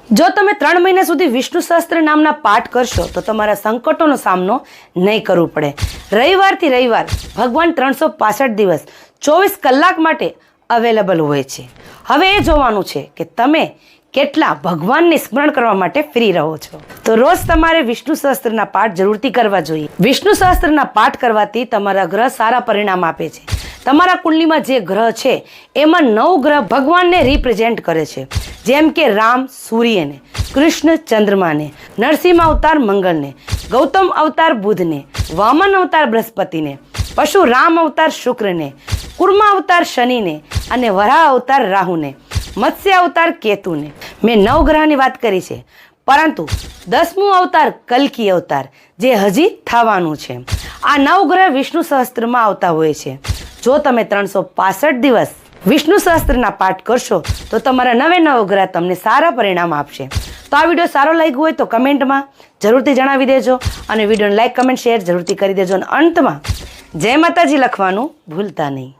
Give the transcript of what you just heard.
જો તમે 3 મહિના સુધી વિષ્ણુ સહસ્ત્ર નામના પાઠ કરશો તો તમારા સંકટોનો સામનો નહીં કરવો પડે. રવિવારથી રવિવાર ભગવાન 365 દિવસ 24 કલાક માટે અવેલેબલ હોય છે. હવે એ જોવાનું છે કે તમે કેટલા ભગવાનને સ્મરણ કરવા માટે ફ્રી રહો છો. તો રોજ તમારે વિષ્ણુ સહસ્ત્રના પાઠ જરૂરથી કરવા જોઈએ. વિષ્ણુ સહસ્ત્રના પાઠ કરવાથી તમારા ગ્રહ સારા પરિણામ આપે છે. તમારા કુંડલીમાં જે ગ્રહ છે એમાં 9 ગ્રહ ભગવાનને રિપ્રેઝેન્ટ કરે છે. જેમ કે રામ સૂર્યને, કૃષ્ણ ચંદ્રમાને, નરસિંહ અવતાર મંગળને, ગૌતમ અવતાર બુધને, વામન અવતાર બૃહસ્પતિને, પરશુરામ અવતાર શુક્રને, કુર્મા અવતાર શનિને અને વરાહ અવતાર રાહુને, મત્સ્ય અવતાર કેતુને. મેં 9 ગ્રહની વાત કરી છે, પરંતુ 10મું અવતાર કલ્કી અવતાર જે હજી થવાનું છે. આ 9 ગ્રહ વિષ્ણુ સહસ્ત્રમાં આવતા હોય છે. જો તમે 365 દિવસ વિષ્ણુ સહસ્ત્રના પાઠ કરશો તો તમારા 9 ગ્રહ તમને સારા પરિણામ આપશે. તો આ વિડીયો સારો લાગ્યો હોય તો કમેન્ટમાં જરૂરથી જણાવી દેજો અને વિડીયોને લાઈક કમેન્ટ શેર જરૂરથી કરી દેજો. અને અંતમાં જય માતાજી લખવાનું ભૂલતા નહીં.